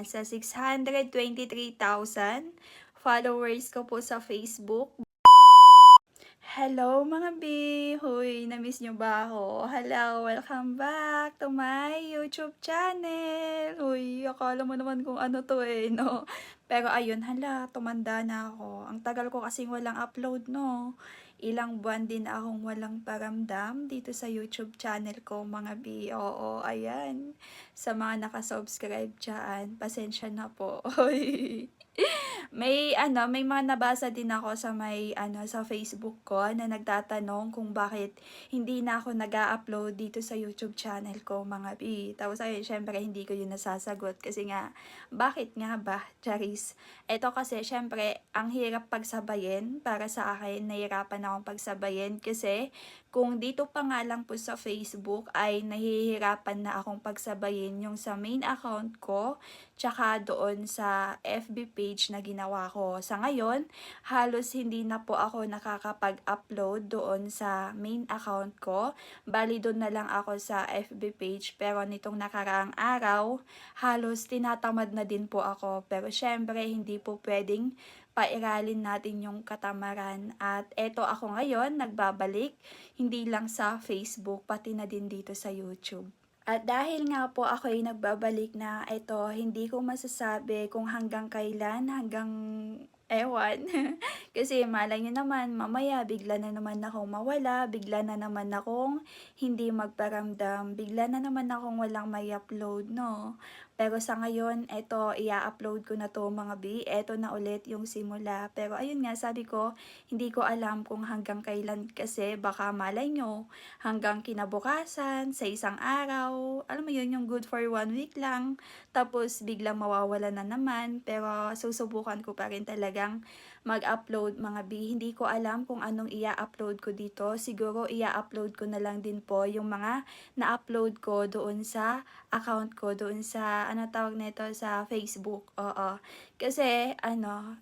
ayan, sa 623,000 followers ko po sa Facebook. Hello mga B! Huy, na-miss nyo ba ako? Hello, welcome back to my YouTube channel! Huy, akala mo naman kung ano to no? Pero ayun, hala, tumanda na ako. Ang tagal ko kasing walang upload, no? Ilang buwan din akong walang paramdam dito sa YouTube channel ko, mga B. Oo, ayan. Sa mga nakasubscribe dyan, pasensya na po. Huy. May mga nabasa din ako sa sa Facebook ko na nagtatanong kung bakit hindi na ako nag-a-upload dito sa YouTube channel ko, mga B. Tapos ayun, syempre hindi ko yun nasasagot kasi nga, bakit nga ba, Charis? Ito kasi syempre, ang hirap pagsabayin para sa akin, nahihirapan akong pagsabayin kasi kung dito pa nga lang po sa Facebook ay nahihirapan na akong pagsabayin yung sa main account ko tsaka doon sa FB page na ginawa ko. Sa ngayon, halos hindi na po ako nakakapag-upload doon sa main account ko. Bali doon na lang ako sa FB page, pero nitong nakaraang araw, halos tinatamad na din po ako. Pero syempre, hindi po pwedeng pairalin natin yung katamaran. At eto ako ngayon, nagbabalik, hindi lang sa Facebook, pati na din dito sa YouTube. At dahil nga po ako ay nagbabalik na ito, hindi ko masasabi kung hanggang kailan, hanggang ewan. Kasi malay nyo naman, mamaya bigla na naman akong mawala, bigla na naman akong hindi magparamdam, bigla na naman akong walang may upload, no? Pero sa ngayon, eto, i-upload ko na to mga B. Eto na ulit yung simula. Pero ayun nga, sabi ko, hindi ko alam kung hanggang kailan kasi baka malay nyo hanggang kinabukasan, sa isang araw, alam mo yun, yung good for 1 week lang, tapos biglang mawawala na naman, pero susubukan ko pa rin talagang mag-upload mga B. Hindi ko alam kung anong i-upload ko dito, siguro i-upload ko na lang din po yung mga na-upload ko doon sa account ko, doon sa, ano tawag nito, sa Facebook, oo. Kasi,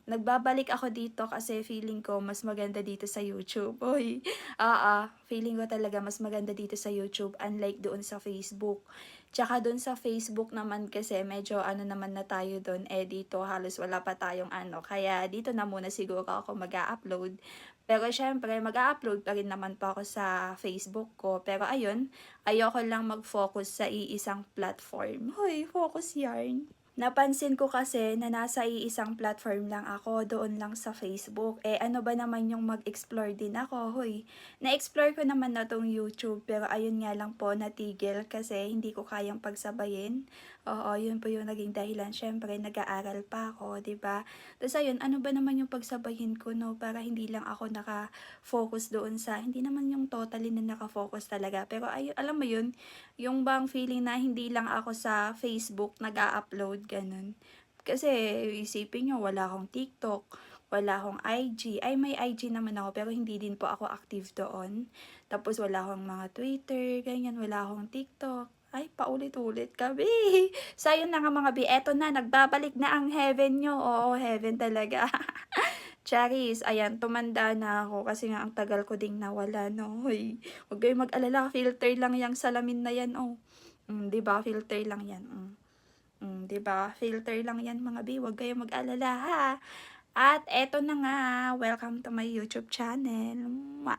nagbabalik ako dito kasi feeling ko mas maganda dito sa YouTube. Uy, oo, feeling ko talaga mas maganda dito sa YouTube unlike doon sa Facebook. Tsaka doon sa Facebook naman kasi medyo naman na tayo doon, dito halos wala pa tayong kaya dito na muna siguro ako mag-a-upload. Pero syempre mag-a-upload pa rin naman po ako sa Facebook ko. Pero ayun, ayoko lang mag-focus sa iisang platform. Hoy, focus yarn. Napansin ko kasi na nasa iisang platform lang ako, doon lang sa Facebook. Ano ba naman yung mag-explore din ako, hoy. Na-explore ko naman na tong YouTube, pero ayun nga lang po, natigil kasi hindi ko kayang pagsabayin. Oo, yun po yung naging dahilan. Syempre, nag-aaral pa ako, 'di ba? Tapos ayun, ano ba naman yung pagsabayin ko, no? Para hindi lang ako naka-focus doon sa, hindi naman yung totally na naka-focus talaga. Pero ayun, alam mo yun, yung bang feeling na hindi lang ako sa Facebook nag-a-upload, ganun. Kasi isipin nyo, wala akong TikTok, wala akong IG. Ay, may IG naman ako, pero hindi din po ako active doon. Tapos wala akong mga Twitter, ganyan, wala akong TikTok. Ay, paulit-ulit kami. So, ayun na nga mga bi, eto na, nagbabalik na ang heaven nyo. Oo, heaven talaga. Charis, ayan, tumanda na ako kasi nga ang tagal ko ding nawala, no? Hoy, huwag kayong mag-alala, filter lang yung salamin na yan, oh. 'Di ba? Filter lang yan. 'Di ba? Filter lang yan, mga bi. Huwag kayong mag-alala, ha? At eto na nga, welcome to my YouTube channel. Mwah!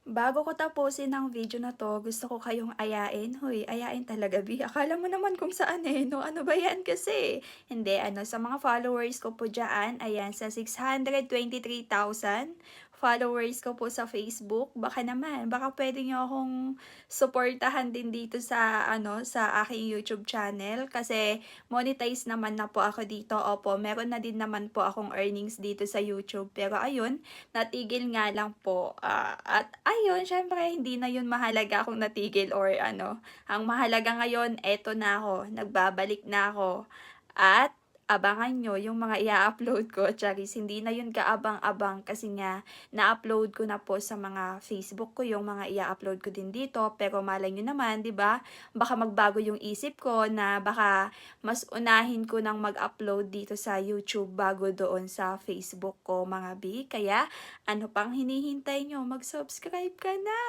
Bago ko tapusin ang video na to, gusto ko kayong ayain. Hoy, ayain talaga, Bi. Akala mo naman kung saan no? Ano ba yan kasi? Hindi, sa mga followers ko po dyan, ayan, sa 623,000 followers ko po sa Facebook. Baka naman, baka pwede nyo akong suportahan din dito sa, sa aking YouTube channel. Kasi, monetize naman na po ako dito. Opo, meron na din naman po akong earnings dito sa YouTube. Pero ayun, natigil nga lang po. At ayun, syempre, hindi na yun mahalaga kung natigil or ano. Ang mahalaga ngayon, eto na ako, nagbabalik na ako. At abangan nyo yung mga i-upload ko, charis. Hindi na yun kaabang-abang kasi nga na-upload ko na po sa mga Facebook ko yung mga i-upload ko din dito. Pero malay nyo naman, 'di ba? Baka magbago yung isip ko na baka mas unahin ko nang mag-upload dito sa YouTube bago doon sa Facebook ko, mga bi. Kaya ano pang hinihintay nyo? Mag-subscribe ka na.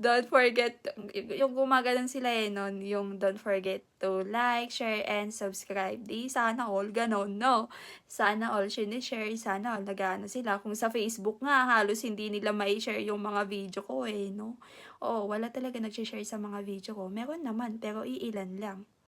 Don't forget, yung gumaganon sila nun, yung don't forget to like, share, and subscribe. Di sana all ganon, no? Sana all share, sana all nagano sila. Kung sa Facebook nga, halos hindi nila mai-share yung mga video ko no? Oo, wala talaga nag-share sa mga video ko. Meron naman, pero iilan lang.